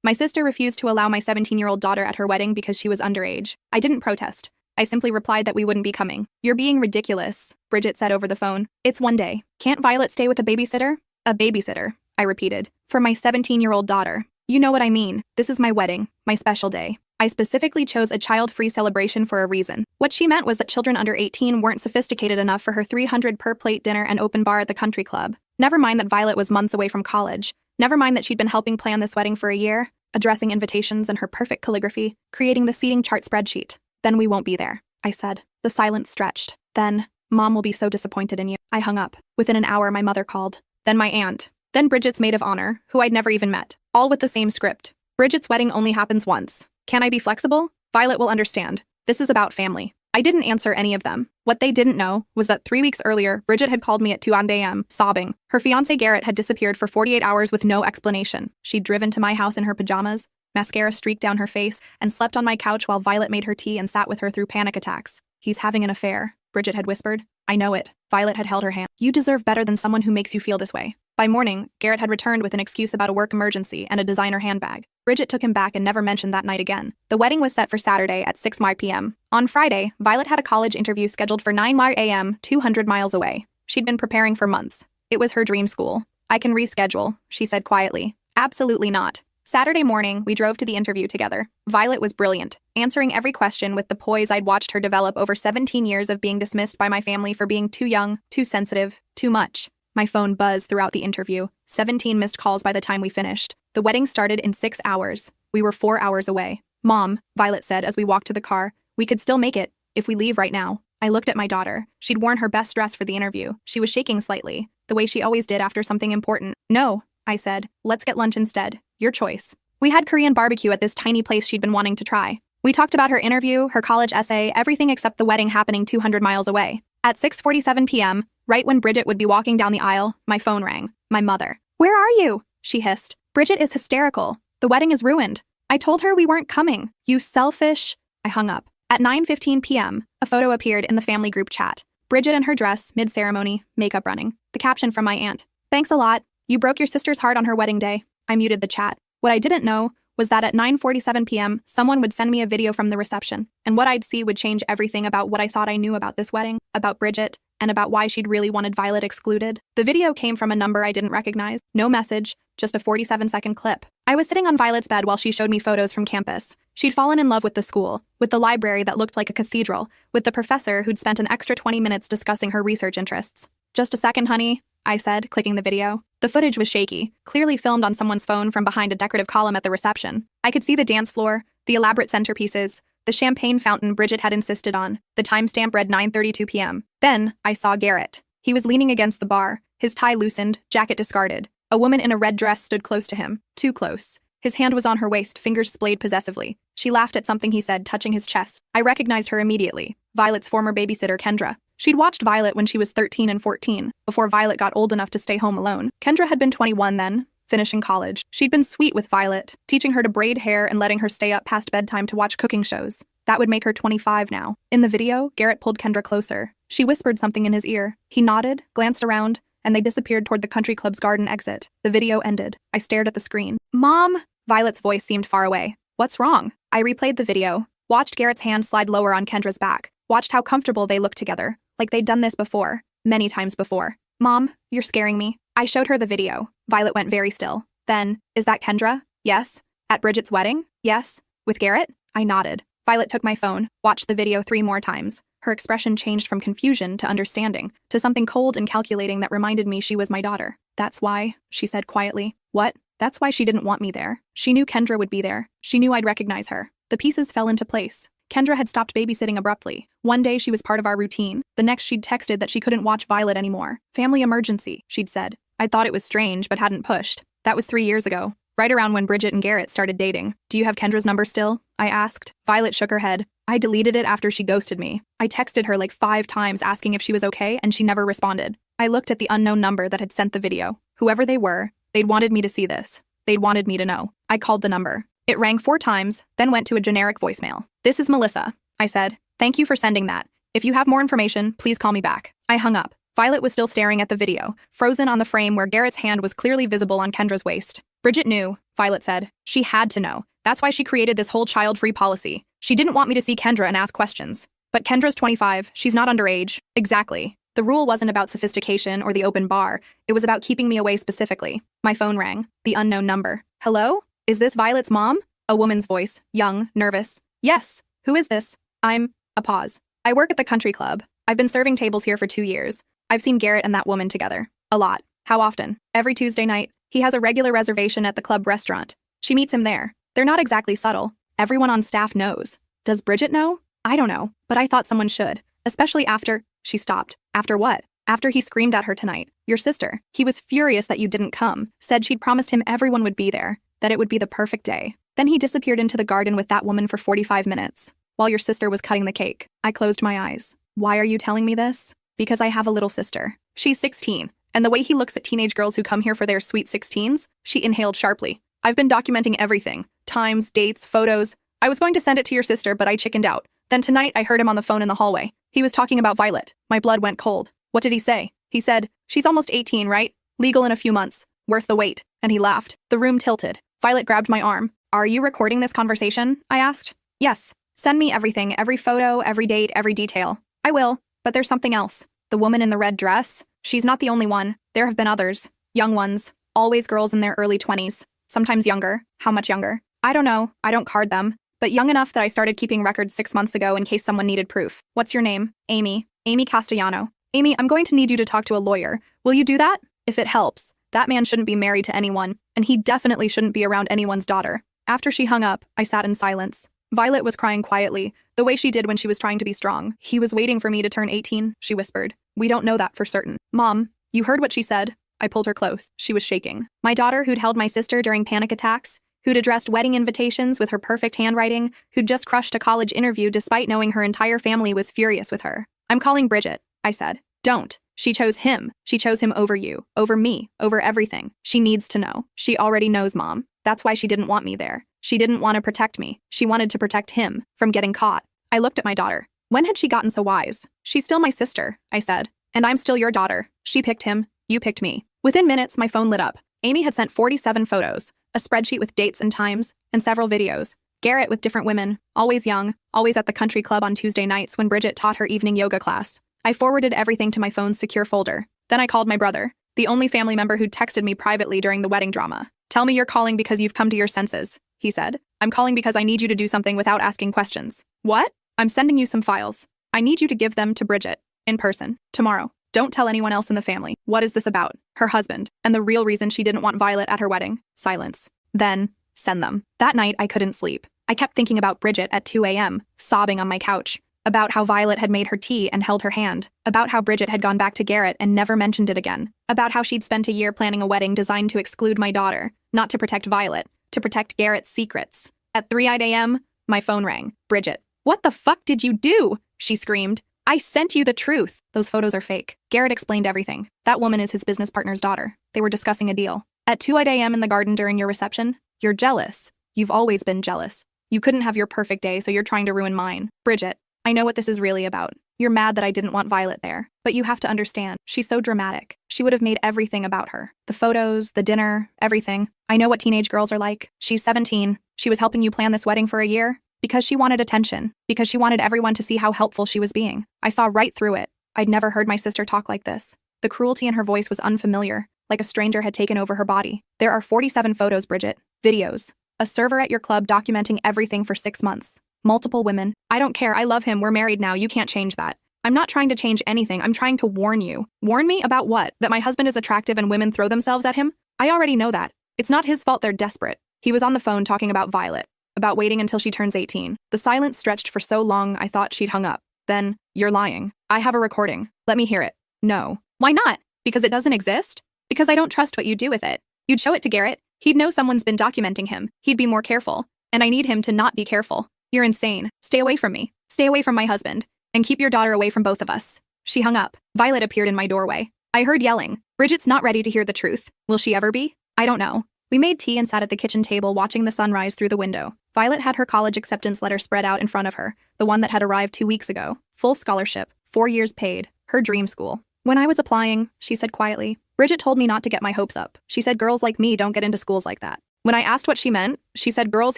My sister refused to allow my 17-year-old daughter at her wedding because she was underage. I didn't protest. I simply replied that we wouldn't be coming. You're being ridiculous, Bridget said over the phone. It's one day. Can't Violet stay with a babysitter? A babysitter, I repeated. For my 17-year-old daughter. You know what I mean. This is my wedding, my special day. I specifically chose a child-free celebration for a reason. What she meant was that children under 18 weren't sophisticated enough for her $300 per plate dinner and open bar at the country club. Never mind that Violet was months away from college. Never mind that she'd been helping plan this wedding for a year, addressing invitations in her perfect calligraphy, creating the seating chart spreadsheet. Then we won't be there, I said. The silence stretched. Then, Mom will be so disappointed in you. I hung up. Within an hour, my mother called. Then my aunt. Then Bridget's maid of honor, who I'd never even met. All with the same script. Bridget's wedding only happens once. Can I be flexible? Violet will understand. This is about family. I didn't answer any of them. What they didn't know was that 3 weeks earlier, Bridget had called me at 2 a.m., sobbing. Her fiancé Garrett had disappeared for 48 hours with no explanation. She'd driven to my house in her pajamas, mascara streaked down her face, and slept on my couch while Violet made her tea and sat with her through panic attacks. He's having an affair, Bridget had whispered. I know it. Violet had held her hand. You deserve better than someone who makes you feel this way. By morning, Garrett had returned with an excuse about a work emergency and a designer handbag. Bridget took him back and never mentioned that night again. The wedding was set for Saturday at 6 p.m. On Friday, Violet had a college interview scheduled for 9 a.m., 200 miles away. She'd been preparing for months. It was her dream school. I can reschedule, she said quietly. Absolutely not. Saturday morning, we drove to the interview together. Violet was brilliant, answering every question with the poise I'd watched her develop over 17 years of being dismissed by my family for being too young, too sensitive, too much. My phone buzzed throughout the interview. 17 missed calls by the time we finished. The wedding started in 6 hours. We were 4 hours away. Mom, Violet said as we walked to the car, we could still make it, if we leave right now. I looked at my daughter. She'd worn her best dress for the interview. She was shaking slightly, the way she always did after something important. No, I said. Let's get lunch instead. Your choice. We had Korean barbecue at this tiny place she'd been wanting to try. We talked about her interview, her college essay, everything except the wedding happening 200 miles away. At 6:47 p.m., right when Bridget would be walking down the aisle, my phone rang. My mother. Where are you? She hissed. Bridget is hysterical. The wedding is ruined. I told her we weren't coming. You selfish. I hung up. At 9:15 p.m., a photo appeared in the family group chat. Bridget in her dress, mid-ceremony, makeup running. The caption from my aunt. Thanks a lot. You broke your sister's heart on her wedding day. I muted the chat. What I didn't know was that at 9:47 p.m., someone would send me a video from the reception, and what I'd see would change everything about what I thought I knew about this wedding, about Bridget, and about why she'd really wanted Violet excluded. The video came from a number I didn't recognize. No message, just a 47-second clip. I was sitting on Violet's bed while she showed me photos from campus. She'd fallen in love with the school, with the library that looked like a cathedral, with the professor who'd spent an extra 20 minutes discussing her research interests. Just a second, honey, I said, clicking the video. The footage was shaky, clearly filmed on someone's phone from behind a decorative column at the reception. I could see the dance floor, the elaborate centerpieces, the champagne fountain Bridget had insisted on. The timestamp read 9:32 p.m. Then, I saw Garrett. He was leaning against the bar, his tie loosened, jacket discarded. A woman in a red dress stood close to him, too close. His hand was on her waist, fingers splayed possessively. She laughed at something he said, touching his chest. I recognized her immediately. Violet's former babysitter, Kendra. She'd watched Violet when she was 13 and 14, before Violet got old enough to stay home alone. Kendra had been 21 then, finishing college. She'd been sweet with Violet, teaching her to braid hair and letting her stay up past bedtime to watch cooking shows. That would make her 25 now. In the video, Garrett pulled Kendra closer. She whispered something in his ear. He nodded, glanced around, and they disappeared toward the country club's garden exit. The video ended. I stared at the screen. Mom! Violet's voice seemed far away. What's wrong? I replayed the video, watched Garrett's hand slide lower on Kendra's back, watched how comfortable they looked together, like they'd done this before, many times before. Mom, you're scaring me. I showed her the video. Violet went very still. Then, is that Kendra? Yes. At Bridget's wedding? Yes. With Garrett? I nodded. Violet took my phone, watched the video 3 more times. Her expression changed from confusion to understanding, to something cold and calculating that reminded me she was my daughter. That's why, she said quietly. What? That's why she didn't want me there. She knew Kendra would be there. She knew I'd recognize her. The pieces fell into place. Kendra had stopped babysitting abruptly. One day she was part of our routine. The next she'd texted that she couldn't watch Violet anymore. Family emergency, she'd said. I thought it was strange, but hadn't pushed. That was 3 years ago, right around when Bridget and Garrett started dating. Do you have Kendra's number still? I asked. Violet shook her head. I deleted it after she ghosted me. I texted her like 5 times asking if she was okay, and she never responded. I looked at the unknown number that had sent the video. Whoever they were, they'd wanted me to see this. They'd wanted me to know. I called the number. It rang 4 times, then went to a generic voicemail. This is Melissa, I said. Thank you for sending that. If you have more information, please call me back. I hung up. Violet was still staring at the video, frozen on the frame where Garrett's hand was clearly visible on Kendra's waist. Bridget knew. Violet said. She had to know. That's why she created this whole child-free policy. She didn't want me to see Kendra and ask questions. But Kendra's 25, she's not underage. Exactly. The rule wasn't about sophistication or the open bar. It was about keeping me away specifically. My phone rang. The unknown number. Hello? Is this Violet's mom? A woman's voice. Young, nervous. Yes. Who is this? A pause. I work at the country club. I've been serving tables here for 2 years. I've seen Garrett and that woman together. A lot. How often? Every Tuesday night. He has a regular reservation at the club restaurant. She meets him there. They're not exactly subtle. Everyone on staff knows. Does Bridget know? I don't know, but I thought someone should. Especially after... She stopped. After what? After he screamed at her tonight. Your sister. He was furious that you didn't come. Said she'd promised him everyone would be there. That it would be the perfect day. Then he disappeared into the garden with that woman for 45 minutes. While your sister was cutting the cake. I closed my eyes. Why are you telling me this? Because I have a little sister. She's 16. And the way he looks at teenage girls who come here for their sweet 16s, she inhaled sharply. I've been documenting everything. Times, dates, photos. I was going to send it to your sister, but I chickened out. Then tonight, I heard him on the phone in the hallway. He was talking about Violet. My blood went cold. What did he say? He said, she's almost 18, right? Legal in a few months. Worth the wait. And he laughed. The room tilted. Violet grabbed my arm. Are you recording this conversation? I asked. Yes. Send me everything, every photo, every date, every detail. I will, but there's something else. The woman in the red dress? She's not the only one. There have been others. Young ones. Always girls in their early 20s. Sometimes younger. How much younger? I don't know. I don't card them. But young enough that I started keeping records 6 months ago in case someone needed proof. What's your name? Amy. Amy Castellano. Amy, I'm going to need you to talk to a lawyer. Will you do that? If it helps. That man shouldn't be married to anyone, and he definitely shouldn't be around anyone's daughter. After she hung up, I sat in silence. Violet was crying quietly, the way she did when she was trying to be strong. He was waiting for me to turn 18, she whispered. We don't know that for certain. Mom, you heard what she said? I pulled her close. She was shaking. My daughter who'd held my sister during panic attacks, who'd addressed wedding invitations with her perfect handwriting, who'd just crushed a college interview despite knowing her entire family was furious with her. I'm calling Bridget, I said. Don't. She chose him. She chose him over you, over me, over everything. She needs to know. She already knows, Mom. That's why she didn't want me there. She didn't want to protect me. She wanted to protect him from getting caught. I looked at my daughter. When had she gotten so wise? She's still my sister, I said. And I'm still your daughter. She picked him. You picked me. Within minutes, my phone lit up. Amy had sent 47 photos, a spreadsheet with dates and times, and several videos. Garrett with different women, always young, always at the country club on Tuesday nights when Bridget taught her evening yoga class. I forwarded everything to my phone's secure folder. Then I called my brother, the only family member who'd texted me privately during the wedding drama. Tell me you're calling because you've come to your senses, he said. I'm calling because I need you to do something without asking questions. What? I'm sending you some files. I need you to give them to Bridget, in person, tomorrow. Don't tell anyone else in the family. What is this about? Her husband, and the real reason she didn't want Violet at her wedding. Silence. Then, send them. That night, I couldn't sleep. I kept thinking about Bridget at 2 a.m., sobbing on my couch. About how Violet had made her tea and held her hand. About how Bridget had gone back to Garrett and never mentioned it again. About how she'd spent a year planning a wedding designed to exclude my daughter, not to protect Violet, to protect Garrett's secrets. At 3 a.m., my phone rang. Bridget. What the fuck did you do? She screamed. I sent you the truth. Those photos are fake. Garrett explained everything. That woman is his business partner's daughter. They were discussing a deal. At 2 a.m. in the garden during your reception, you're jealous. You've always been jealous. You couldn't have your perfect day, so you're trying to ruin mine. Bridget, I know what this is really about. You're mad that I didn't want Violet there. But you have to understand, she's so dramatic. She would have made everything about her. The photos, the dinner, everything. I know what teenage girls are like. She's 17. She was helping you plan this wedding for a year. Because she wanted attention. Because she wanted everyone to see how helpful she was being. I saw right through it. I'd never heard my sister talk like this. The cruelty in her voice was unfamiliar, like a stranger had taken over her body. There are 47 photos, Bridget. Videos. A server at your club documenting everything for 6 months. Multiple women. I don't care. I love him. We're married now. You can't change that. I'm not trying to change anything. I'm trying to warn you. Warn me about what? That my husband is attractive and women throw themselves at him? I already know that. It's not his fault they're desperate. He was on the phone talking about Violet. About waiting until she turns 18. The silence stretched for so long I thought she'd hung up. Then, you're lying. I have a recording. Let me hear it. No. Why not? Because it doesn't exist? Because I don't trust what you do with it. You'd show it to Garrett. He'd know someone's been documenting him. He'd be more careful. And I need him to not be careful. You're insane. Stay away from me. Stay away from my husband. And keep your daughter away from both of us. She hung up. Violet appeared in my doorway. I heard yelling. Bridget's not ready to hear the truth. Will she ever be? I don't know. We made tea and sat at the kitchen table watching the sunrise through the window. Violet had her college acceptance letter spread out in front of her, the one that had arrived 2 weeks ago. Full scholarship, 4 years paid, her dream school. When I was applying, she said quietly, Bridget told me not to get my hopes up. She said girls like me don't get into schools like that. When I asked what she meant, she said girls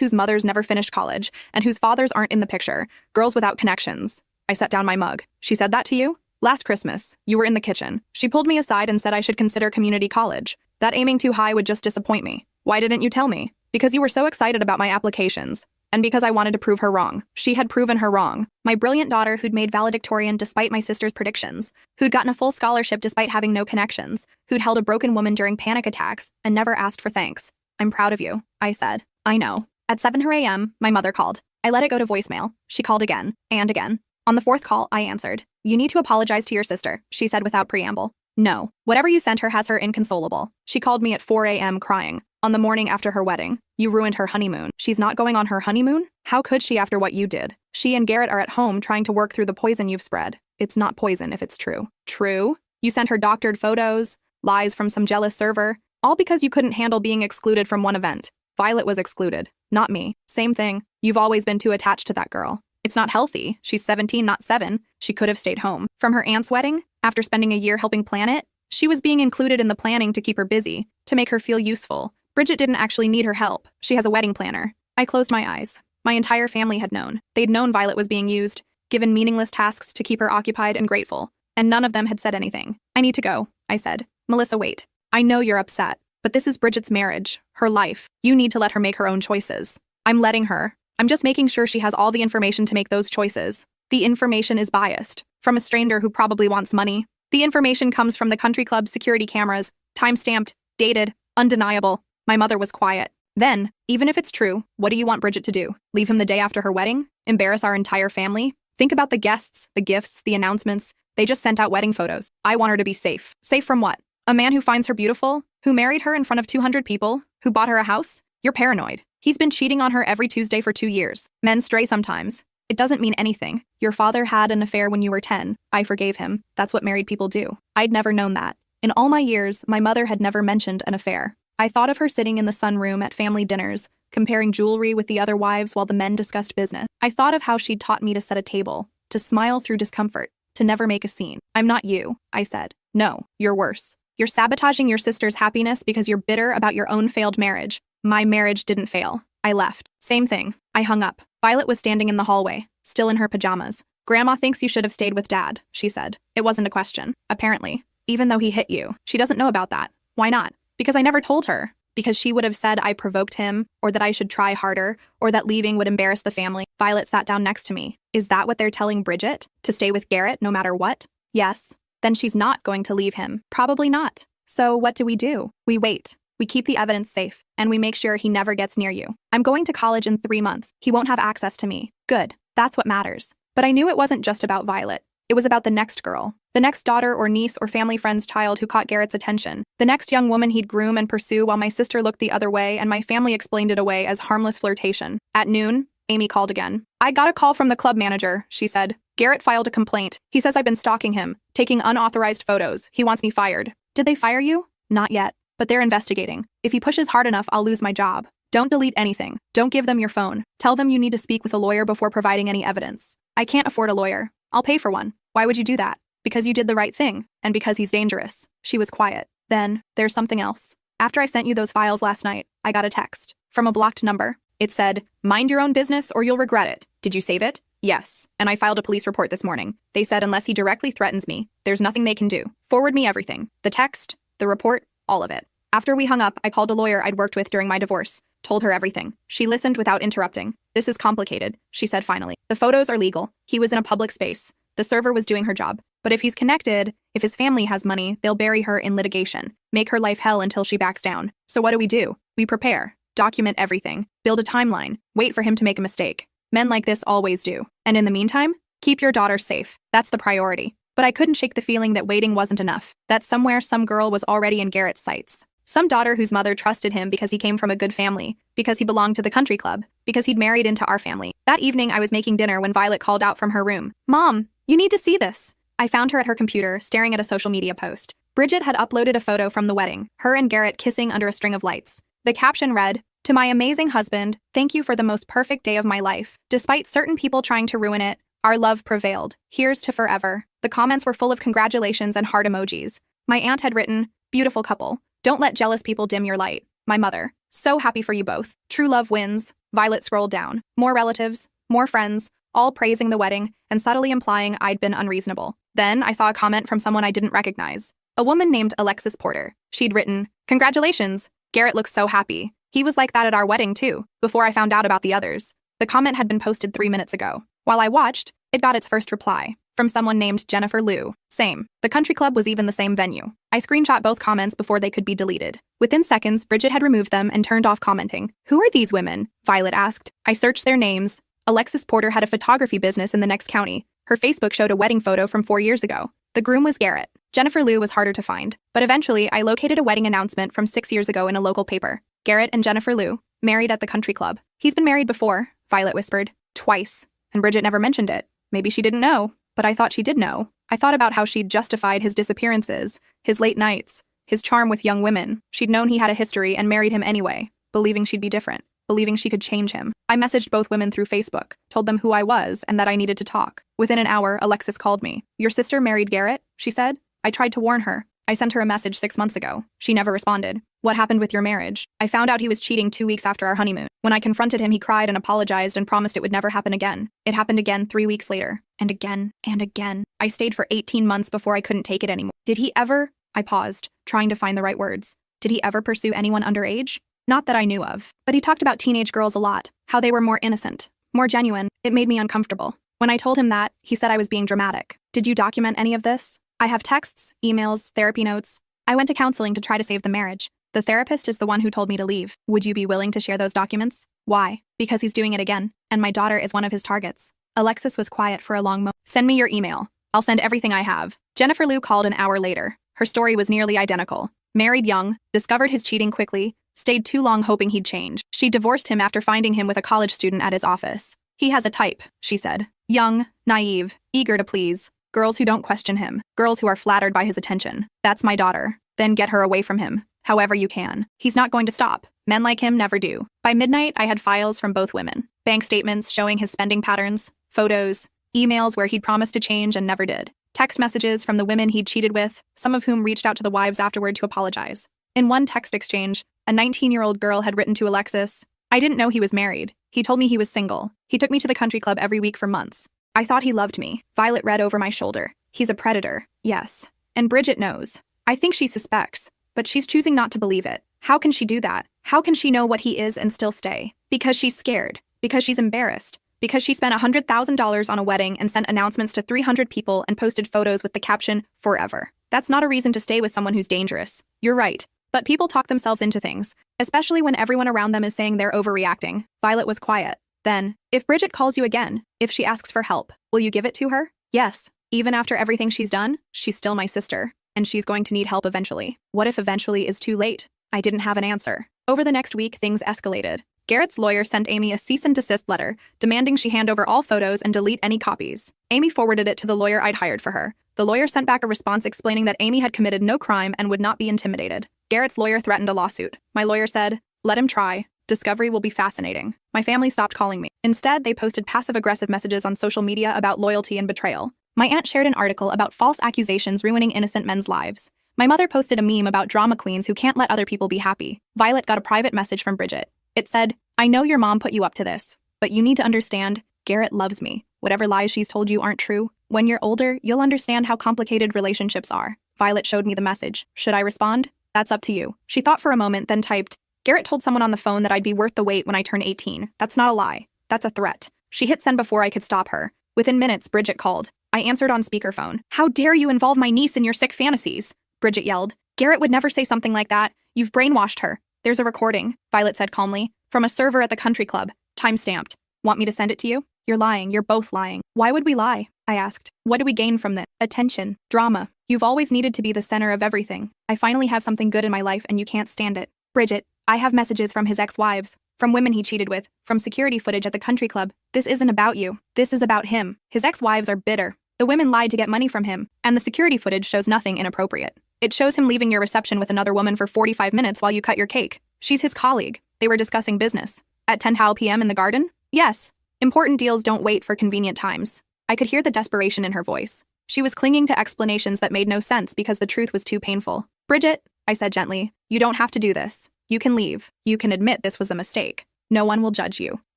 whose mothers never finished college and whose fathers aren't in the picture, girls without connections. I set down my mug. She said that to you? Last Christmas, you were in the kitchen. She pulled me aside and said I should consider community college. That aiming too high would just disappoint me. Why didn't you tell me? Because you were so excited about my applications. And because I wanted to prove her wrong. She had proven her wrong. My brilliant daughter who'd made valedictorian despite my sister's predictions, who'd gotten a full scholarship despite having no connections, who'd held a broken woman during panic attacks and never asked for thanks. I'm proud of you, I said. I know. At 7 a.m., my mother called. I let it go to voicemail. She called again, and again. On the fourth call, I answered. You need to apologize to your sister, she said without preamble. No. Whatever you sent her has her inconsolable. She called me at 4 a.m. crying. On the morning after her wedding. You ruined her honeymoon. She's not going on her honeymoon? How could she after what you did? She and Garrett are at home trying to work through the poison you've spread. It's not poison if it's true. True? You sent her doctored photos, lies from some jealous server, all because you couldn't handle being excluded from one event. Violet was excluded, not me. Same thing. You've always been too attached to that girl. It's not healthy. She's 17, not 7. She could have stayed home. From her aunt's wedding, after spending a year helping plan it, she was being included in the planning to keep her busy, to make her feel useful. Bridget didn't actually need her help. She has a wedding planner. I closed my eyes. My entire family had known. They'd known Violet was being used, given meaningless tasks to keep her occupied and grateful, and none of them had said anything. I need to go, I said. Melissa, wait. I know you're upset, but this is Bridget's marriage, her life. You need to let her make her own choices. I'm letting her. I'm just making sure she has all the information to make those choices. The information is biased, from a stranger who probably wants money. The information comes from the country club's security cameras, time-stamped, dated, undeniable. My mother was quiet. Then, even if it's true, what do you want Bridget to do? Leave him the day after her wedding? Embarrass our entire family? Think about the guests, the gifts, the announcements. They just sent out wedding photos. I want her to be safe. Safe from what? A man who finds her beautiful? Who married her in front of 200 people? Who bought her a house? You're paranoid. He's been cheating on her every Tuesday for 2 years. Men stray sometimes. It doesn't mean anything. Your father had an affair when you were 10. I forgave him. That's what married people do. I'd never known that. In all my years, my mother had never mentioned an affair. I thought of her sitting in the sunroom at family dinners, comparing jewelry with the other wives while the men discussed business. I thought of how she'd taught me to set a table, to smile through discomfort, to never make a scene. I'm not you, I said. No, you're worse. You're sabotaging your sister's happiness because you're bitter about your own failed marriage. My marriage didn't fail. I left. Same thing. I hung up. Violet was standing in the hallway, still in her pajamas. Grandma thinks you should have stayed with Dad, she said. It wasn't a question, apparently. Even though he hit you, she doesn't know about that. Why not? Because I never told her. Because she would have said I provoked him, or that I should try harder, or that leaving would embarrass the family. Violet sat down next to me. Is that what they're telling Bridget? To stay with Garrett no matter what? Yes. Then she's not going to leave him. Probably not. So what do? We wait. We keep the evidence safe, and we make sure he never gets near you. I'm going to college in 3 months. He won't have access to me. Good. That's what matters. But I knew it wasn't just about Violet. It was about the next girl. The next daughter or niece or family friend's child who caught Garrett's attention. The next young woman he'd groom and pursue while my sister looked the other way and my family explained it away as harmless flirtation. At noon, Amy called again. I got a call from the club manager, she said. Garrett filed a complaint. He says I've been stalking him, taking unauthorized photos. He wants me fired. Did they fire you? Not yet, but they're investigating. If he pushes hard enough, I'll lose my job. Don't delete anything. Don't give them your phone. Tell them you need to speak with a lawyer before providing any evidence. I can't afford a lawyer. I'll pay for one. Why would you do that? Because you did the right thing, and because he's dangerous. She was quiet. Then, there's something else. After I sent you those files last night, I got a text from a blocked number. It said, mind your own business or you'll regret it. Did you save it? Yes. And I filed a police report this morning. They said unless he directly threatens me, there's nothing they can do. Forward me everything. The text, the report, all of it. After we hung up, I called a lawyer I'd worked with during my divorce. Told her everything. She listened without interrupting. This is complicated, she said finally. The photos are legal. He was in a public space. The server was doing her job. But if he's connected, if his family has money, they'll bury her in litigation, make her life hell until she backs down. So what do? We prepare, document everything, build a timeline, wait for him to make a mistake. Men like this always do. And in the meantime, keep your daughter safe. That's the priority. But I couldn't shake the feeling that waiting wasn't enough, that somewhere some girl was already in Garrett's sights. Some daughter whose mother trusted him because he came from a good family, because he belonged to the country club, because he'd married into our family. That evening, I was making dinner when Violet called out from her room. Mom, you need to see this. I found her at her computer, staring at a social media post. Bridget had uploaded a photo from the wedding, her and Garrett kissing under a string of lights. The caption read, "To my amazing husband, thank you for the most perfect day of my life. Despite certain people trying to ruin it, our love prevailed. Here's to forever." The comments were full of congratulations and heart emojis. My aunt had written, "Beautiful couple. Don't let jealous people dim your light." My mother, So happy for you both. True love wins. Violet scrolled down. More relatives, more friends, all praising the wedding and subtly implying I'd been unreasonable. Then I saw a comment from someone I didn't recognize. A woman named Alexis Porter. She'd written, "Congratulations. Garrett looks so happy. He was like that at our wedding too, before I found out about the others." The comment had been posted 3 minutes ago. While I watched, it got its first reply from someone named Jennifer Liu. Same. The country club was even the same venue. I screenshot both comments before they could be deleted. Within seconds, Bridget had removed them and turned off commenting. "Who are these women?" Violet asked. I searched their names. Alexis Porter had a photography business in the next county. Her Facebook showed a wedding photo from 4 years ago. The groom was Garrett. Jennifer Liu was harder to find, but eventually I located a wedding announcement from 6 years ago in a local paper. Garrett and Jennifer Liu, married at the country club. "He's been married before," Violet whispered. "Twice. And Bridget never mentioned it. Maybe she didn't know, but I thought she did know. I thought about how she'd justified his disappearances, his late nights, his charm with young women. She'd known he had a history and married him anyway, believing she'd be different, believing she could change him. I messaged both women through Facebook, told them who I was and that I needed to talk. Within an hour, Alexis called me. "Your sister married Garrett?" she said. I tried to warn her. I sent her a message 6 months ago. She never responded. "What happened with your marriage?" I found out he was cheating 2 weeks after our honeymoon. When I confronted him, he cried and apologized and promised it would never happen again. It happened again 3 weeks later. And again, and again. I stayed for 18 months before I couldn't take it anymore. Did he ever? I paused, trying to find the right words. Did he ever pursue anyone underage? Not that I knew of. But he talked about teenage girls a lot, how they were more innocent, more genuine. It made me uncomfortable. When I told him that, he said I was being dramatic. "Did you document any of this?" I have texts, emails, therapy notes. I went to counseling to try to save the marriage. The therapist is the one who told me to leave. Would you be willing to share those documents? Why? Because he's doing it again, and my daughter is one of his targets. Alexis was quiet for a long moment. "Send me your email. I'll send everything I have." Jennifer Liu called an hour later. Her story was nearly identical. Married young, discovered his cheating quickly, stayed too long hoping he'd change. She divorced him after finding him with a college student at his office. "He has a type," she said. "Young, naive, eager to please. Girls who don't question him. Girls who are flattered by his attention. That's my daughter. Then get her away from him, however you can. He's not going to stop. Men like him never do." By midnight, I had files from both women. Bank statements showing his spending patterns, photos, emails where he'd promised to change and never did. Text messages from the women he'd cheated with, some of whom reached out to the wives afterward to apologize. In one text exchange, a 19-year-old girl had written to Alexis, "I didn't know he was married. He told me he was single. He took me to the country club every week for months. I thought he loved me." Violet read over my shoulder. "He's a predator." Yes. And Bridget knows. I think she suspects, but she's choosing not to believe it. How can she do that? How can she know what he is and still stay? Because she's scared. Because she's embarrassed. Because she spent $100,000 on a wedding and sent announcements to 300 people and posted photos with the caption, "Forever." That's not a reason to stay with someone who's dangerous. You're right. But people talk themselves into things, especially when everyone around them is saying they're overreacting. Violet was quiet. Then, "If Bridget calls you again, if she asks for help, will you give it to her?" "Yes. Even after everything she's done, she's still my sister, and she's going to need help eventually." What if eventually is too late? I didn't have an answer. Over the next week, things escalated. Garrett's lawyer sent Amy a cease and desist letter, demanding she hand over all photos and delete any copies. Amy forwarded it to the lawyer I'd hired for her. The lawyer sent back a response explaining that Amy had committed no crime and would not be intimidated. Garrett's lawyer threatened a lawsuit. My lawyer said, "Let him try. Discovery will be fascinating." My family stopped calling me. Instead, they posted passive-aggressive messages on social media about loyalty and betrayal. My aunt shared an article about false accusations ruining innocent men's lives. My mother posted a meme about drama queens who can't let other people be happy. Violet got a private message from Bridget. It said, "I know your mom put you up to this, but you need to understand, Garrett loves me. Whatever lies she's told you aren't true. When you're older, you'll understand how complicated relationships are." Violet showed me the message. Should I respond? "That's up to you." She thought for a moment, then typed, "Garrett told someone on the phone that I'd be worth the wait when I turn 18. That's not a lie. That's a threat." She hit send before I could stop her. Within minutes, Bridget called. I answered on speakerphone. "How dare you involve my niece in your sick fantasies?" Bridget yelled. "Garrett would never say something like that. You've brainwashed her." "There's a recording," Violet said calmly, "from a server at the country club. Time-stamped. Want me to send it to you?" "You're lying. You're both lying." "Why would we lie?" I asked. "What do we gain from this?" "Attention. Drama. You've always needed to be the center of everything. I finally have something good in my life and you can't stand it." "Bridget, I have messages from his ex-wives, from women he cheated with, from security footage at the country club. This isn't about you. This is about him. His ex-wives are bitter. The women lied to get money from him, and the security footage shows nothing inappropriate. It shows him leaving your reception with another woman for 45 minutes while you cut your cake. She's his colleague. They were discussing business. At 10 p.m. in the garden? Yes. Important deals don't wait for convenient times." I could hear the desperation in her voice. She was clinging to explanations that made no sense because the truth was too painful. "Bridget," I said gently, "you don't have to do this. You can leave. You can admit this was a mistake. No one will judge you.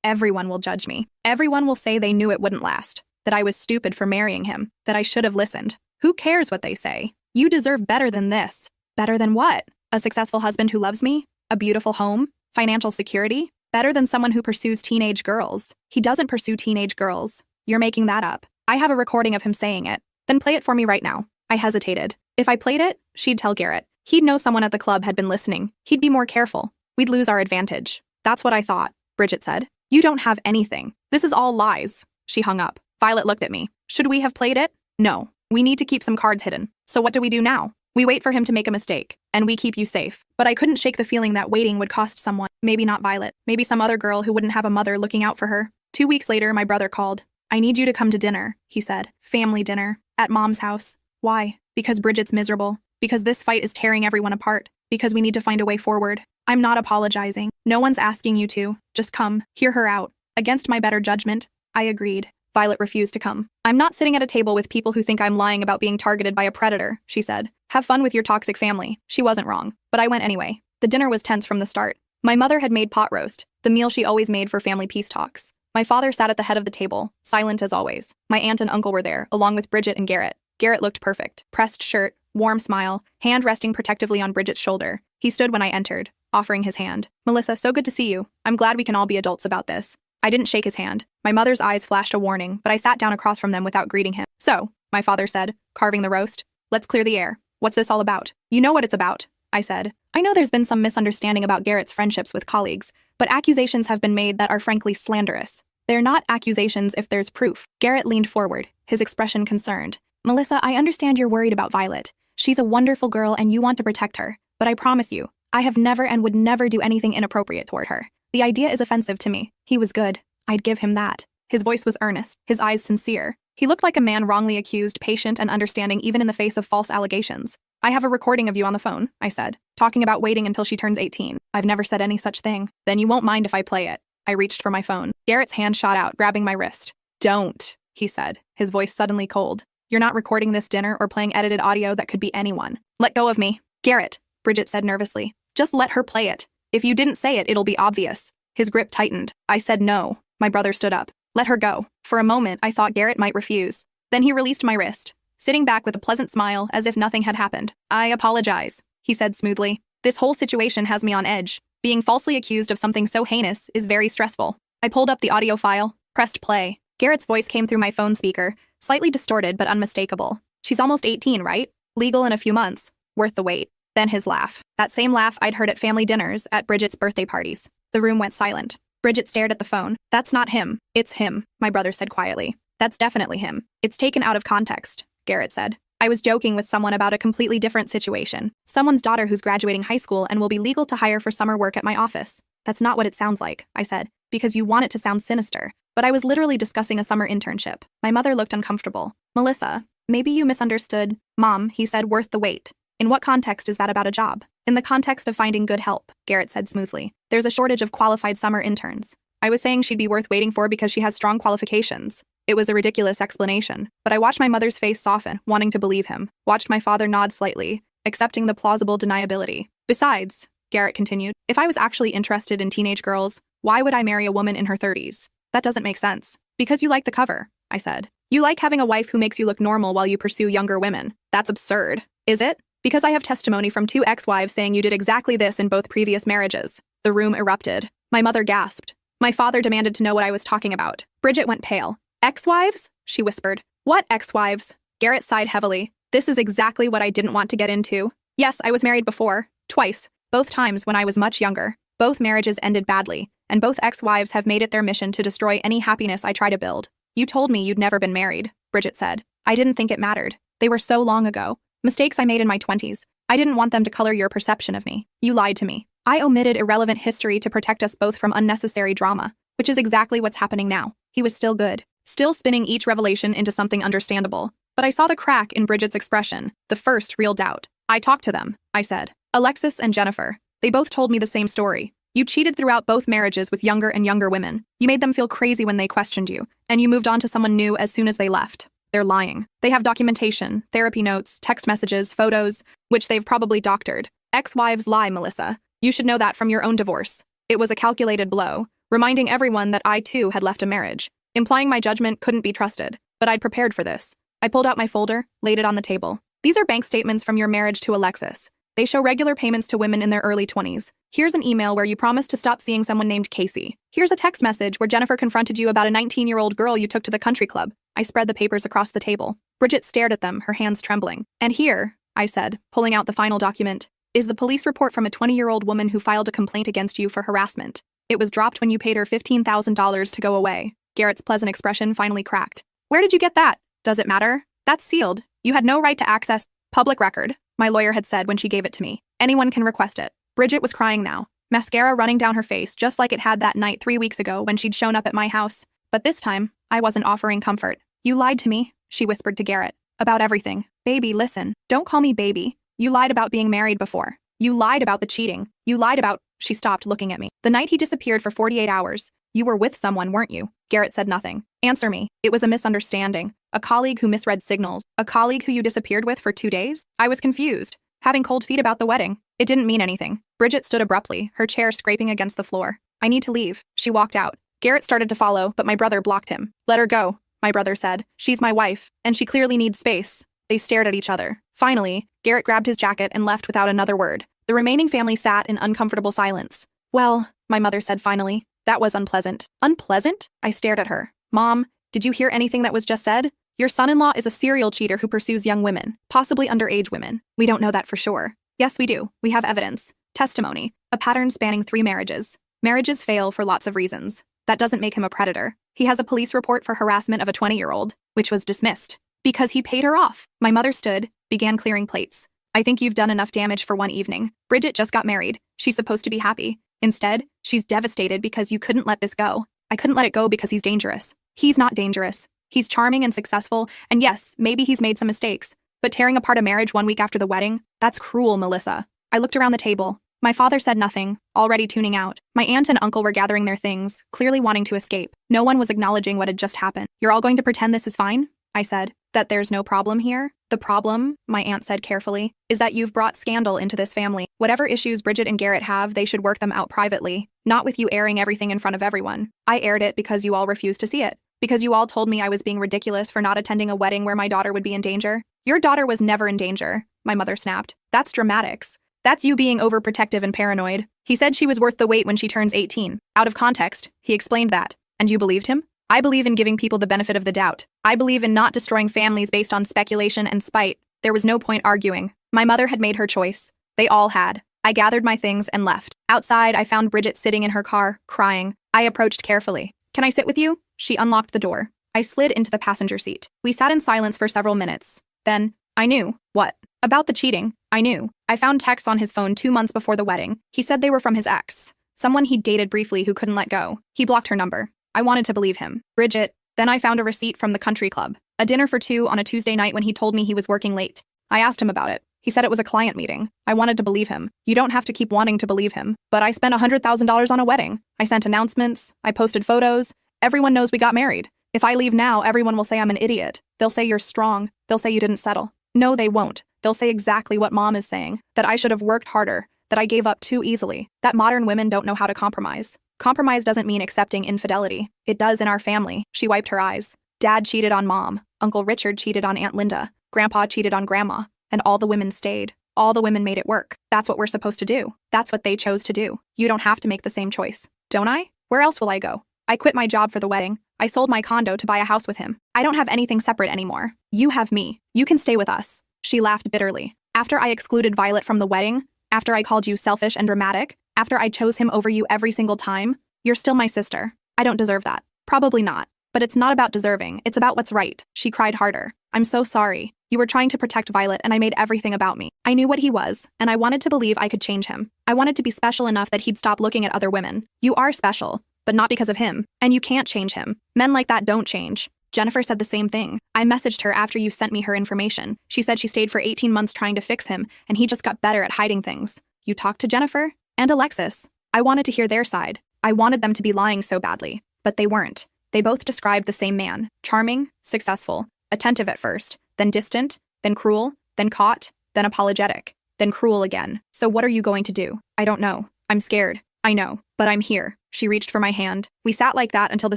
Everyone will judge me. Everyone will say they knew it wouldn't last, that I was stupid for marrying him, that I should have listened. Who cares what they say? You deserve better than this. Better than what? A successful husband who loves me? A beautiful home? Financial security? Better than someone who pursues teenage girls. He doesn't pursue teenage girls. You're making that up. I have a recording of him saying it. Then play it for me right now. I hesitated. If I played it, she'd tell Garrett. He'd know someone at the club had been listening. He'd be more careful. We'd lose our advantage. That's what I thought, Bridget said. You don't have anything. This is all lies. She hung up. Violet looked at me. Should we have played it? No. We need to keep some cards hidden. So what do we do now? We wait for him to make a mistake, and we keep you safe. But I couldn't shake the feeling that waiting would cost someone. Maybe not Violet. Maybe some other girl who wouldn't have a mother looking out for her. 2 weeks later, my brother called. I need you to come to dinner, he said. Family dinner. At Mom's house. Why? Because Bridget's miserable. Because this fight is tearing everyone apart. Because we need to find a way forward. I'm not apologizing. No one's asking you to. Just come. Hear her out. Against my better judgment, I agreed. Violet refused to come. I'm not sitting at a table with people who think I'm lying about being targeted by a predator, she said. Have fun with your toxic family. She wasn't wrong. But I went anyway. The dinner was tense from the start. My mother had made pot roast, the meal she always made for family peace talks. My father sat at the head of the table, silent as always. My aunt and uncle were there, along with Bridget and Garrett. Garrett looked perfect. Pressed shirt, warm smile, hand resting protectively on Bridget's shoulder. He stood when I entered, offering his hand. Melissa, so good to see you. I'm glad we can all be adults about this. I didn't shake his hand. My mother's eyes flashed a warning, but I sat down across from them without greeting him. So, my father said, carving the roast, let's clear the air. What's this all about? You know what it's about, I said. I know there's been some misunderstanding about Garrett's friendships with colleagues, but accusations have been made that are frankly slanderous. They're not accusations if there's proof. Garrett leaned forward, his expression concerned. Melissa, I understand you're worried about Violet. She's a wonderful girl and you want to protect her. But I promise you, I have never and would never do anything inappropriate toward her. The idea is offensive to me. He was good. I'd give him that. His voice was earnest, his eyes sincere. He looked like a man wrongly accused, patient and understanding even in the face of false allegations. I have a recording of you on the phone, I said, talking about waiting until she turns 18. I've never said any such thing. Then you won't mind if I play it. I reached for my phone. Garrett's hand shot out, grabbing my wrist. Don't, he said, his voice suddenly cold. You're not recording this dinner or playing edited audio that could be anyone. Let go of me. Garrett, Bridget said nervously. Just let her play it. If you didn't say it, it'll be obvious. His grip tightened. I said no. My brother stood up. Let her go. For a moment, I thought Garrett might refuse. Then he released my wrist, sitting back with a pleasant smile as if nothing had happened. I apologize, he said smoothly. This whole situation has me on edge. Being falsely accused of something so heinous is very stressful. I pulled up the audio file, pressed play. Garrett's voice came through my phone speaker, slightly distorted but unmistakable. She's almost 18, right? Legal in a few months. Worth the wait. Then his laugh. That same laugh I'd heard at family dinners, at Bridget's birthday parties. The room went silent. Bridget stared at the phone. That's not him. It's him, my brother said quietly. That's definitely him. It's taken out of context, Garrett said. I was joking with someone about a completely different situation. Someone's daughter who's graduating high school and will be legal to hire for summer work at my office. That's not what it sounds like, I said, because you want it to sound sinister. But I was literally discussing a summer internship. My mother looked uncomfortable. Melissa, maybe you misunderstood. Mom, he said, worth the wait. In what context is that about a job? In the context of finding good help, Garrett said smoothly. There's a shortage of qualified summer interns. I was saying she'd be worth waiting for because she has strong qualifications. It was a ridiculous explanation, but I watched my mother's face soften, wanting to believe him. Watched my father nod slightly, accepting the plausible deniability. Besides, Garrett continued, if I was actually interested in teenage girls, why would I marry a woman in her 30s? That doesn't make sense. Because you like the cover, I said. You like having a wife who makes you look normal while you pursue younger women. That's absurd. Is it? Because I have testimony from 2 ex-wives saying you did exactly this in both previous marriages. The room erupted. My mother gasped. My father demanded to know what I was talking about. Bridget went pale. Ex-wives? She whispered. What ex-wives? Garrett sighed heavily. This is exactly what I didn't want to get into. Yes, I was married before. Twice. Both times when I was much younger. Both marriages ended badly, and both ex-wives have made it their mission to destroy any happiness I try to build. You told me you'd never been married, Bridget said. I didn't think it mattered. They were so long ago. Mistakes I made in my 20s. I didn't want them to color your perception of me. You lied to me. I omitted irrelevant history to protect us both from unnecessary drama, which is exactly what's happening now. He was still good, still spinning each revelation into something understandable. But I saw the crack in Bridget's expression, the first real doubt. I talked to them, I said. Alexis and Jennifer. They both told me the same story. You cheated throughout both marriages with younger and younger women. You made them feel crazy when they questioned you, and you moved on to someone new as soon as they left. They're lying. They have documentation, therapy notes, text messages, photos, which they've probably doctored. Ex-wives lie, Melissa. You should know that from your own divorce. It was a calculated blow, reminding everyone that I too had left a marriage, implying my judgment couldn't be trusted. But I'd prepared for this. I pulled out my folder, laid it on the table. These are bank statements from your marriage to Alexis. They show regular payments to women in their early 20s. Here's an email where you promised to stop seeing someone named Casey. Here's a text message where Jennifer confronted you about a 19-year-old girl you took to the country club. I spread the papers across the table. Bridget stared at them, her hands trembling. And here, I said, pulling out the final document, is the police report from a 20-year-old woman who filed a complaint against you for harassment. It was dropped when you paid her $15,000 to go away. Garrett's pleasant expression finally cracked. Where did you get that? Does it matter? That's sealed. You had no right to access public record, my lawyer had said when she gave it to me. Anyone can request it. Bridget was crying now, mascara running down her face just like it had that night 3 weeks ago when she'd shown up at my house. But this time, I wasn't offering comfort. You lied to me, she whispered to Garrett. About everything. Baby, listen. Don't call me baby. You lied about being married before. You lied about the cheating. You lied about— She stopped looking at me. The night he disappeared for 48 hours. You were with someone, weren't you? Garrett said nothing. Answer me. It was a misunderstanding. A colleague who misread signals. A colleague who you disappeared with for 2 days? I was confused, having cold feet about the wedding. It didn't mean anything. Bridget stood abruptly, her chair scraping against the floor. I need to leave. She walked out. Garrett started to follow, but my brother blocked him. Let her go, my brother said. She's my wife, and she clearly needs space. They stared at each other. Finally, Garrett grabbed his jacket and left without another word. The remaining family sat in uncomfortable silence. Well, my mother said finally, that was unpleasant. Unpleasant? I stared at her. Mom, did you hear anything that was just said? Your son-in-law is a serial cheater who pursues young women, possibly underage women. We don't know that for sure. Yes, we do. We have evidence. Testimony. A pattern spanning 3 marriages. Marriages fail for lots of reasons. That doesn't make him a predator. He has a police report for harassment of a 20-year-old, which was dismissed. Because he paid her off. My mother stood, began clearing plates. I think you've done enough damage for one evening. Bridget just got married. She's supposed to be happy. Instead, she's devastated because you couldn't let this go. I couldn't let it go because he's dangerous. He's not dangerous. He's charming and successful, and yes, maybe he's made some mistakes. But tearing apart a marriage 1 week after the wedding? That's cruel, Melissa. I looked around the table. My father said nothing, already tuning out. My aunt and uncle were gathering their things, clearly wanting to escape. No one was acknowledging what had just happened. You're all going to pretend this is fine? I said. That there's no problem here? The problem, my aunt said carefully, is that you've brought scandal into this family. Whatever issues Bridget and Garrett have, they should work them out privately, not with you airing everything in front of everyone. I aired it because you all refused to see it. Because you all told me I was being ridiculous for not attending a wedding where my daughter would be in danger. Your daughter was never in danger, my mother snapped. That's dramatics. That's you being overprotective and paranoid. He said she was worth the wait when she turns 18. Out of context, he explained that. And you believed him? I believe in giving people the benefit of the doubt. I believe in not destroying families based on speculation and spite. There was no point arguing. My mother had made her choice. They all had. I gathered my things and left. Outside, I found Bridget sitting in her car, crying. I approached carefully. Can I sit with you? She unlocked the door. I slid into the passenger seat. We sat in silence for several minutes. Then, I knew. What? About the cheating. I knew. I found texts on his phone 2 months before the wedding. He said they were from his ex. Someone he'd dated briefly who couldn't let go. He blocked her number. I wanted to believe him. Bridget. Then I found a receipt from the country club. A dinner for 2 on a Tuesday night when he told me he was working late. I asked him about it. He said it was a client meeting. I wanted to believe him. You don't have to keep wanting to believe him. But I spent $100,000 on a wedding. I sent announcements. I posted photos. Everyone knows we got married. If I leave now, everyone will say I'm an idiot. They'll say you're strong. They'll say you didn't settle. No, they won't. They'll say exactly what Mom is saying, that I should have worked harder, that I gave up too easily, that modern women don't know how to compromise. Compromise doesn't mean accepting infidelity. It does in our family. She wiped her eyes. Dad cheated on Mom. Uncle Richard cheated on Aunt Linda. Grandpa cheated on Grandma. And all the women stayed. All the women made it work. That's what we're supposed to do. That's what they chose to do. You don't have to make the same choice. Don't I? Where else will I go? I quit my job for the wedding. I sold my condo to buy a house with him. I don't have anything separate anymore. You have me. You can stay with us. She laughed bitterly. After I excluded Violet from the wedding, after I called you selfish and dramatic, after I chose him over you every single time, you're still my sister. I don't deserve that. Probably not. But it's not about deserving. It's about what's right. She cried harder. I'm so sorry. You were trying to protect Violet and I made everything about me. I knew what he was, and I wanted to believe I could change him. I wanted to be special enough that he'd stop looking at other women. You are special, but not because of him. And you can't change him. Men like that don't change. Jennifer said the same thing. I messaged her after you sent me her information. She said she stayed for 18 months trying to fix him, and he just got better at hiding things. You talked to Jennifer? And Alexis. I wanted to hear their side. I wanted them to be lying so badly. But they weren't. They both described the same man. Charming, successful, attentive at first, then distant, then cruel, then caught, then apologetic. then cruel again. So what are you going to do? I don't know. I'm scared. I know. But I'm here. She reached for my hand. We sat like that until the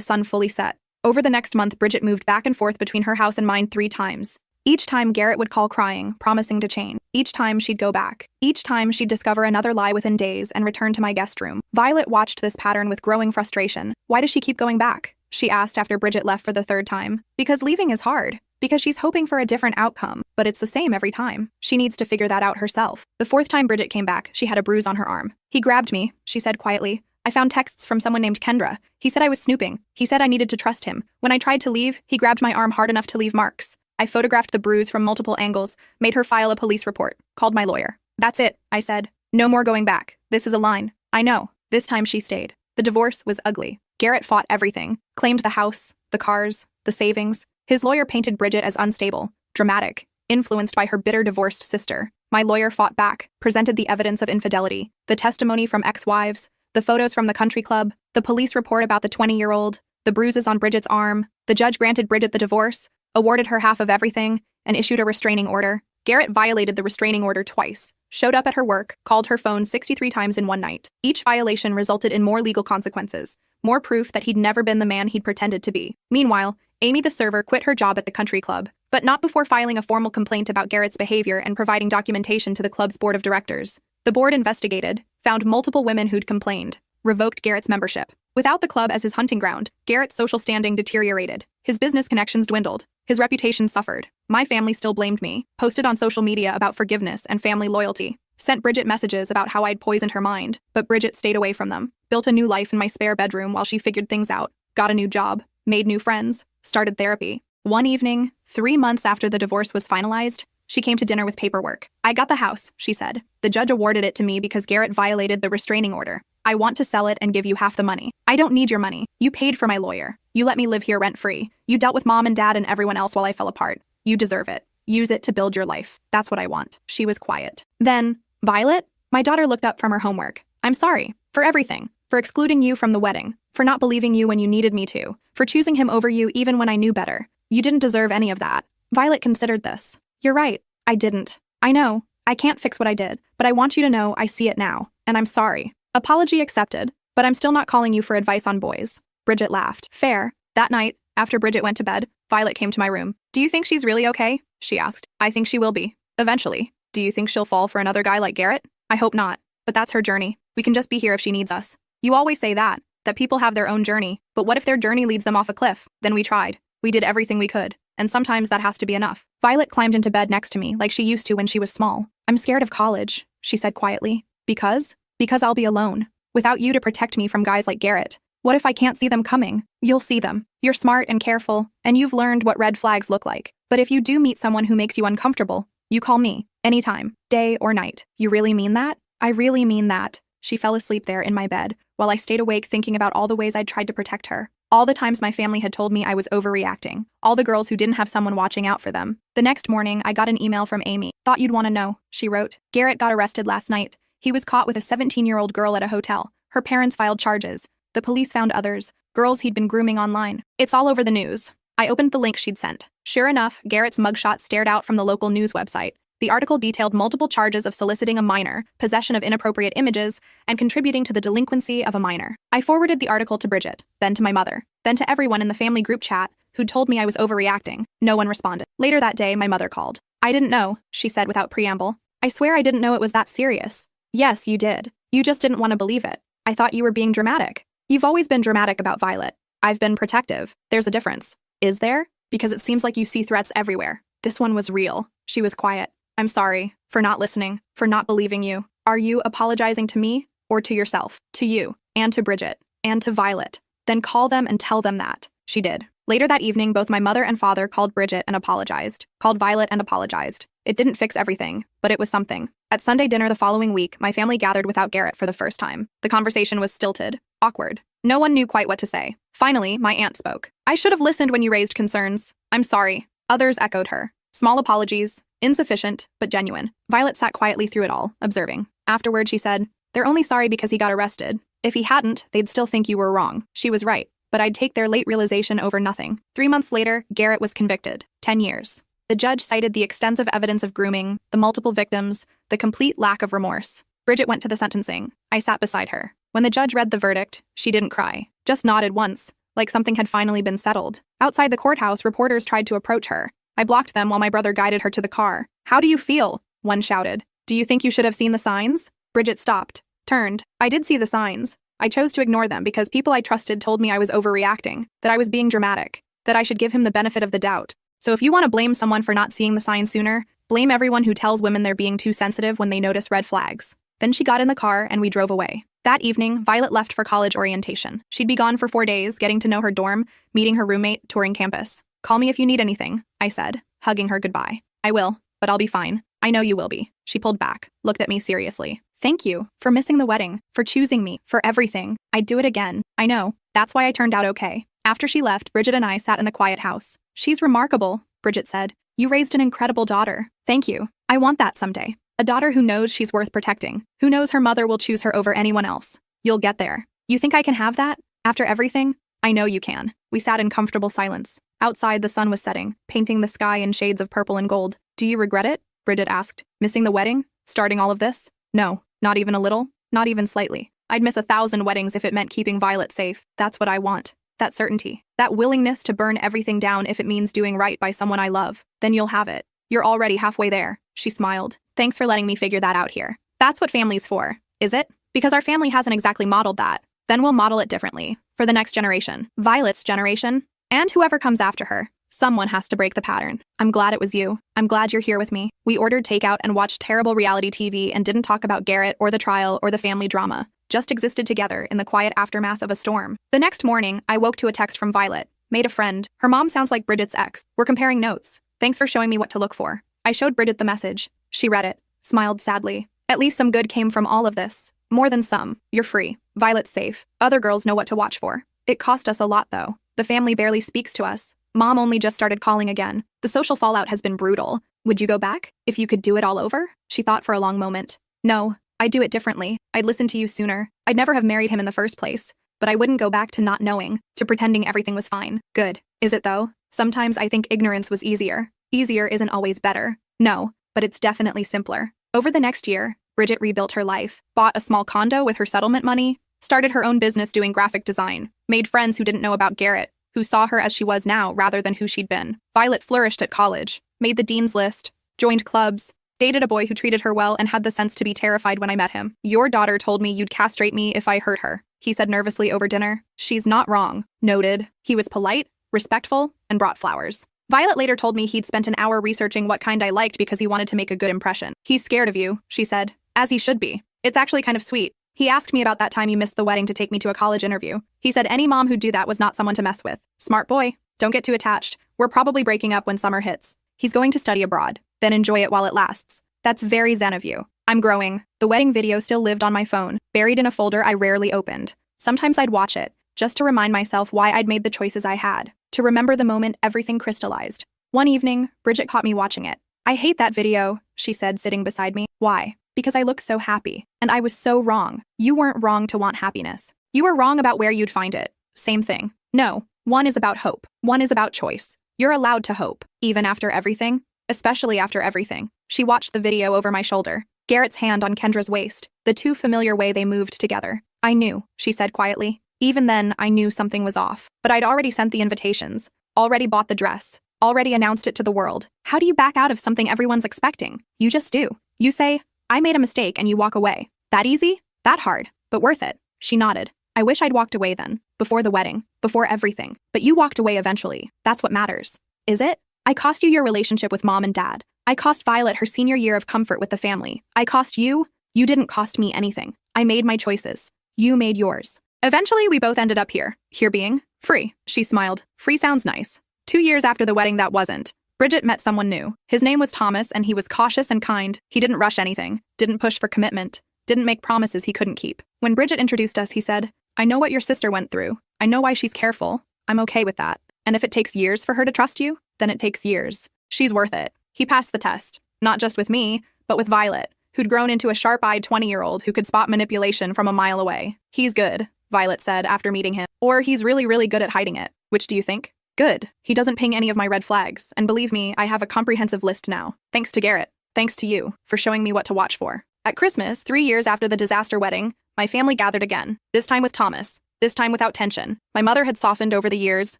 sun fully set. Over the next month, Bridget moved back and forth between her house and mine 3 times. Each time, Garrett would call crying, promising to change. Each time, she'd go back. Each time, she'd discover another lie within days and return to my guest room. Violet watched this pattern with growing frustration. Why does she keep going back? She asked after Bridget left for the 3rd time. Because leaving is hard. Because she's hoping for a different outcome, but it's the same every time. She needs to figure that out herself. The 4th time Bridget came back, she had a bruise on her arm. He grabbed me, she said quietly. I found texts from someone named Kendra. He said I was snooping. He said I needed to trust him. When I tried to leave, he grabbed my arm hard enough to leave marks. I photographed the bruise from multiple angles, made her file a police report, called my lawyer. That's it, I said. No more going back. This is a line. I know. This time she stayed. The divorce was ugly. Garrett fought everything, claimed the house, the cars, the savings. His lawyer painted Bridget as unstable, dramatic, influenced by her bitter divorced sister. My lawyer fought back, presented the evidence of infidelity, the testimony from ex-wives, the photos from the country club, the police report about the 20-year-old, the bruises on Bridget's arm. The judge granted Bridget the divorce, awarded her half of everything, and issued a restraining order. Garrett violated the restraining order twice, showed up at her work, called her phone 63 times in one night. Each violation resulted in more legal consequences, more proof that he'd never been the man he'd pretended to be. Meanwhile, Amy the server quit her job at the country club, but not before filing a formal complaint about Garrett's behavior and providing documentation to the club's board of directors. The board investigated, found multiple women who'd complained, revoked Garrett's membership. Without the club as his hunting ground, Garrett's social standing deteriorated. His business connections dwindled. His reputation suffered. My family still blamed me, posted on social media about forgiveness and family loyalty, sent Bridget messages about how I'd poisoned her mind, but Bridget stayed away from them, built a new life in my spare bedroom while she figured things out, got a new job, made new friends, started therapy. One evening, 3 months after the divorce was finalized, she came to dinner with paperwork. I got the house, she said. The judge awarded it to me because Garrett violated the restraining order. I want to sell it and give you half the money. I don't need your money. You paid for my lawyer. You let me live here rent-free. You dealt with mom and dad and everyone else while I fell apart. You deserve it. Use it to build your life. That's what I want. She was quiet. Then, Violet? My daughter looked up from her homework. I'm sorry. For everything. For excluding you from the wedding. For not believing you when you needed me to. For choosing him over you even when I knew better. You didn't deserve any of that. Violet considered this. You're right. I didn't. I know. I can't fix what I did, but I want you to know I see it now, and I'm sorry. Apology accepted, but I'm still not calling you for advice on boys. Bridget laughed. Fair. That night, after Bridget went to bed, Violet came to my room. Do you think she's really okay? She asked. I think she will be. Eventually. Do you think she'll fall for another guy like Garrett? I hope not. But that's her journey. We can just be here if she needs us. You always say that people have their own journey, but what if their journey leads them off a cliff? Then we tried. We did everything we could. And sometimes that has to be enough. Violet climbed into bed next to me like she used to when she was small. I'm scared of college, she said quietly. Because? Because I'll be alone. Without you to protect me from guys like Garrett. What if I can't see them coming? You'll see them. You're smart and careful, and you've learned what red flags look like. But if you do meet someone who makes you uncomfortable, you call me. Anytime. Day or night. You really mean that? I really mean that. She fell asleep there in my bed, while I stayed awake thinking about all the ways I'd tried to protect her. All the times my family had told me I was overreacting. All the girls who didn't have someone watching out for them. The next morning, I got an email from Amy. Thought you'd want to know, she wrote. Garrett got arrested last night. He was caught with a 17-year-old girl at a hotel. Her parents filed charges. The police found others, girls he'd been grooming online. It's all over the news. I opened the link she'd sent. Sure enough, Garrett's mugshot stared out from the local news website. The article detailed multiple charges of soliciting a minor, possession of inappropriate images, and contributing to the delinquency of a minor. I forwarded the article to Bridget, then to my mother, then to everyone in the family group chat who'd told me I was overreacting. No one responded. Later that day, my mother called. I didn't know, she said without preamble. I swear I didn't know it was that serious. Yes, you did. You just didn't want to believe it. I thought you were being dramatic. You've always been dramatic about Violet. I've been protective. There's a difference. Is there? Because it seems like you see threats everywhere. This one was real. She was quiet. I'm sorry for not listening, for not believing you. Are you apologizing to me or to yourself? To you, and to Bridget, and to Violet. Then call them and tell them that. She did. Later that evening, both my mother and father called Bridget and apologized, called Violet and apologized. It didn't fix everything, but it was something. At Sunday dinner the following week, my family gathered without Garrett for the first time. The conversation was stilted, awkward. No one knew quite what to say. Finally, my aunt spoke. I should have listened when you raised concerns. I'm sorry. Others echoed her. Small apologies, insufficient, but genuine. Violet sat quietly through it all, observing. Afterward, she said, they're only sorry because he got arrested. If he hadn't, they'd still think you were wrong. She was right, but I'd take their late realization over nothing. 3 months later, Garrett was convicted. 10 years. The judge cited the extensive evidence of grooming, the multiple victims, the complete lack of remorse. Bridget went to the sentencing. I sat beside her. When the judge read the verdict, she didn't cry, just nodded once, like something had finally been settled. Outside the courthouse, reporters tried to approach her. I blocked them while my brother guided her to the car. "How do you feel?" one shouted. "Do you think you should have seen the signs?" Bridget stopped, turned. "I did see the signs. I chose to ignore them because people I trusted told me I was overreacting, that I was being dramatic, that I should give him the benefit of the doubt. So if you want to blame someone for not seeing the signs sooner, blame everyone who tells women they're being too sensitive when they notice red flags." Then she got in the car and we drove away. That evening, Violet left for college orientation. She'd be gone for 4 days, getting to know her dorm, meeting her roommate, touring campus. "Call me if you need anything," I said, hugging her goodbye. "I will, but I'll be fine." "I know you will be." She pulled back, looked at me seriously. "Thank you for missing the wedding, for choosing me, for everything. I'd do it again. I know. That's why I turned out okay." After she left, Bridget and I sat in the quiet house. "She's remarkable," Bridget said. "You raised an incredible daughter." "Thank you. I want that someday. A daughter who knows she's worth protecting, who knows her mother will choose her over anyone else." "You'll get there." "You think I can have that? After everything?" "I know you can." We sat in comfortable silence. Outside, the sun was setting, painting the sky in shades of purple and gold. "Do you regret it?" Bridget asked. "Missing the wedding? Starting all of this?" "No, not even a little, not even slightly. I'd miss 1,000 weddings if it meant keeping Violet safe. That's what I want. That certainty. That willingness to burn everything down if it means doing right by someone I love. Then you'll have it. You're already halfway there." She smiled. "Thanks for letting me figure that out here. That's what family's for, is it? Because our family hasn't exactly modeled that. Then we'll model it differently. For the next generation. Violet's generation. And whoever comes after her. Someone has to break the pattern. I'm glad it was you. I'm glad you're here with me." We ordered takeout and watched terrible reality TV and didn't talk about Garrett or the trial or the family drama. Just existed together in the quiet aftermath of a storm. The next morning, I woke to a text from Violet. "Made a friend. Her mom sounds like Bridget's ex. We're comparing notes. Thanks for showing me what to look for." I showed Bridget the message. She read it, smiled sadly. "At least some good came from all of this. More than some. You're free. Violet's safe. Other girls know what to watch for. It cost us a lot, though. The family barely speaks to us. Mom only just started calling again. The social fallout has been brutal. Would you go back? If you could do it all over?" She thought for a long moment. "No, I'd do it differently. I'd listen to you sooner. I'd never have married him in the first place. But I wouldn't go back to not knowing, to pretending everything was fine." "Good. Is it though? Sometimes I think ignorance was easier. Easier isn't always better. No, but it's definitely simpler." Over the next year, Bridget rebuilt her life, bought a small condo with her settlement money, started her own business doing graphic design, made friends who didn't know about Garrett, who saw her as she was now rather than who she'd been. Violet flourished at college, made the dean's list, joined clubs, dated a boy who treated her well and had the sense to be terrified when I met him. "Your daughter told me you'd castrate me if I hurt her," he said nervously over dinner. "She's not wrong." Noted. He was polite, respectful, and brought flowers. Violet later told me he'd spent an hour researching what kind I liked because he wanted to make a good impression. "He's scared of you," she said. "As he should be. It's actually kind of sweet. He asked me about that time you missed the wedding to take me to a college interview. He said any mom who'd do that was not someone to mess with. Smart boy. Don't get too attached. We're probably breaking up when summer hits. He's going to study abroad. Then enjoy it while it lasts. That's very zen of you." I'm growing. The wedding video still lived on my phone, buried in a folder I rarely opened. Sometimes I'd watch it, just to remind myself why I'd made the choices I had, to remember the moment everything crystallized. One evening, Bridget caught me watching it. "I hate that video," she said, sitting beside me. "Why?" "Because I look so happy. And I was so wrong. You weren't wrong to want happiness. You were wrong about where you'd find it. Same thing. No, one is about hope. One is about choice. You're allowed to hope, even after everything, especially after everything." She watched the video over my shoulder, Garrett's hand on Kendra's waist, the too familiar way they moved together. "I knew," she said quietly. "Even then, I knew something was off. But I'd already sent the invitations, already bought the dress, already announced it to the world. How do you back out of something everyone's expecting? You just do. You say, 'I made a mistake,' and you walk away. That easy? That hard, but worth it." She nodded. "I wish I'd walked away then, before the wedding, before everything. But you walked away eventually. That's what matters." "Is it? I cost you your relationship with mom and dad. I cost Violet her senior year of comfort with the family. I cost you. You didn't cost me anything. I made my choices. You made yours. Eventually, we both ended up here. Here being free." She smiled. "Free sounds nice." 2 years after the wedding, that wasn't. Bridget met someone new. His name was Thomas, and he was cautious and kind. He didn't rush anything, didn't push for commitment, didn't make promises he couldn't keep. When Bridget introduced us, he said, "I know what your sister went through. I know why she's careful. I'm okay with that. And if it takes years for her to trust you, then it takes years. She's worth it." He passed the test, not just with me, but with Violet, who'd grown into a sharp-eyed 20-year-old who could spot manipulation from a mile away. "He's good," Violet said after meeting him. "Or he's really, really good at hiding it. Which do you think?" "Good. He doesn't ping any of my red flags, and believe me, I have a comprehensive list now. Thanks to Garrett." Thanks to you for showing me what to watch for. At Christmas, 3 years after the disaster wedding, my family gathered again, this time with Thomas, this time without tension. My mother had softened over the years,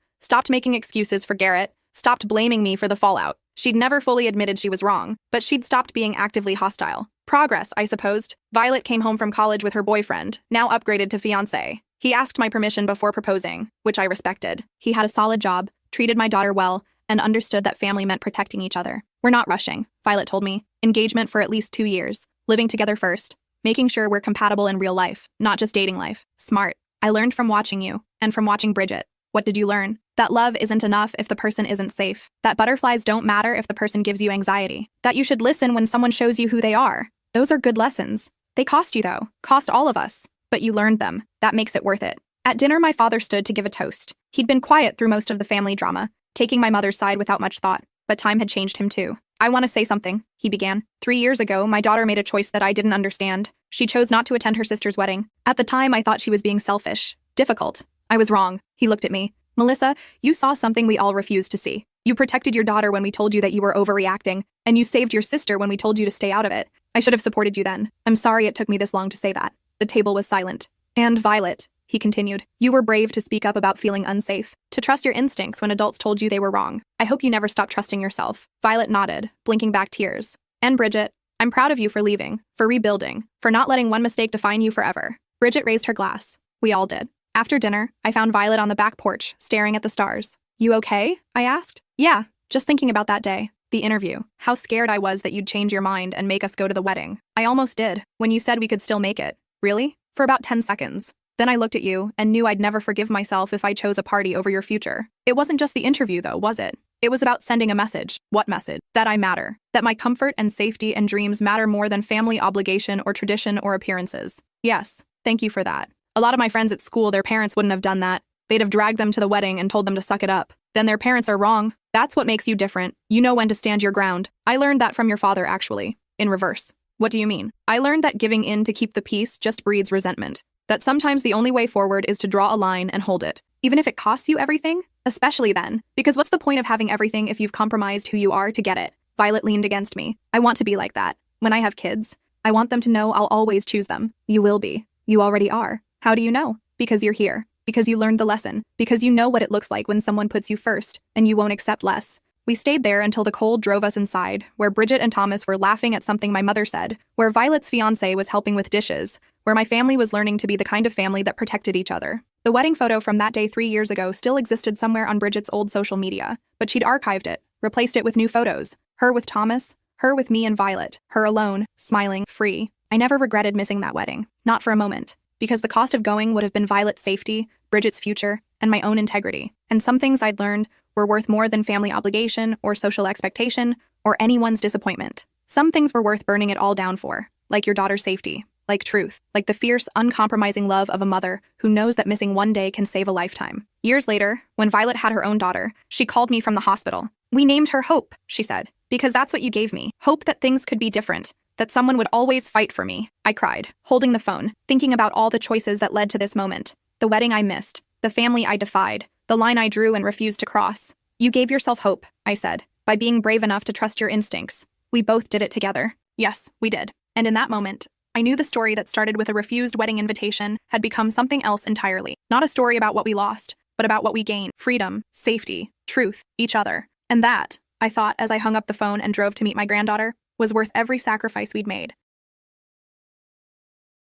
stopped making excuses for Garrett, stopped blaming me for the fallout. She'd never fully admitted she was wrong, but she'd stopped being actively hostile. Progress, I supposed. Violet came home from college with her boyfriend, now upgraded to fiancé. He asked my permission before proposing, which I respected. He had a solid job, treated my daughter well, and understood that family meant protecting each other. We're not rushing, Violet told me. Engagement for at least 2 years. Living together first. Making sure we're compatible in real life, not just dating life. Smart. I learned from watching you, and from watching Bridget. What did you learn? That love isn't enough if the person isn't safe. That butterflies don't matter if the person gives you anxiety. That you should listen when someone shows you who they are. Those are good lessons. They cost you, though. Cost all of us. But you learned them. That makes it worth it. At dinner, my father stood to give a toast. He'd been quiet through most of the family drama, taking my mother's side without much thought. But time had changed him, too. I want to say something, he began. 3 years ago, my daughter made a choice that I didn't understand. She chose not to attend her sister's wedding. At the time, I thought she was being selfish. Difficult. I was wrong. He looked at me. Melissa, you saw something we all refused to see. You protected your daughter when we told you that you were overreacting, and you saved your sister when we told you to stay out of it. I should have supported you then. I'm sorry it took me this long to say that. The table was silent. And Violet, he continued, you were brave to speak up about feeling unsafe, to trust your instincts when adults told you they were wrong. I hope you never stop trusting yourself. Violet nodded, blinking back tears. And Bridget, I'm proud of you for leaving, for rebuilding, for not letting one mistake define you forever. Bridget raised her glass. We all did. After dinner, I found Violet on the back porch, staring at the stars. You okay? I asked. Yeah, just thinking about that day. The interview. How scared I was that you'd change your mind and make us go to the wedding. I almost did, when you said we could still make it. Really? For about 10 seconds. Then I looked at you and knew I'd never forgive myself if I chose a party over your future. It wasn't just the interview, though, was it? It was about sending a message. What message? That I matter. That my comfort and safety and dreams matter more than family obligation or tradition or appearances. Yes, thank you for that. A lot of my friends at school, their parents wouldn't have done that. They'd have dragged them to the wedding and told them to suck it up. Then their parents are wrong. That's what makes you different. You know when to stand your ground. I learned that from your father, actually. In reverse. What do you mean? I learned that giving in to keep the peace just breeds resentment. That sometimes the only way forward is to draw a line and hold it. Even if it costs you everything? Especially then. Because what's the point of having everything if you've compromised who you are to get it? Violet leaned against me. I want to be like that. When I have kids, I want them to know I'll always choose them. You will be. You already are. How do you know? Because you're here. Because you learned the lesson. Because you know what it looks like when someone puts you first, and you won't accept less. We stayed there until the cold drove us inside, where Bridget and Thomas were laughing at something my mother said, where Violet's fiancé was helping with dishes, where my family was learning to be the kind of family that protected each other. The wedding photo from that day 3 years ago still existed somewhere on Bridget's old social media, but she'd archived it, replaced it with new photos. Her with Thomas, her with me and Violet, her alone, smiling, free. I never regretted missing that wedding. Not for a moment. Because the cost of going would have been Violet's safety, Bridget's future, and my own integrity. And some things I'd learned were worth more than family obligation or social expectation or anyone's disappointment. Some things were worth burning it all down for, like your daughter's safety, like truth, like the fierce, uncompromising love of a mother who knows that missing one day can save a lifetime. Years later, when Violet had her own daughter, she called me from the hospital. We named her Hope, she said, because that's what you gave me. Hope that things could be different, that someone would always fight for me. I cried, holding the phone, thinking about all the choices that led to this moment. The wedding I missed, the family I defied, the line I drew and refused to cross. You gave yourself hope, I said, by being brave enough to trust your instincts. We both did it together. Yes, we did. And in that moment, I knew the story that started with a refused wedding invitation had become something else entirely. Not a story about what we lost, but about what we gained. Freedom, safety, truth, each other. And that, I thought as I hung up the phone and drove to meet my granddaughter, was worth every sacrifice we'd made.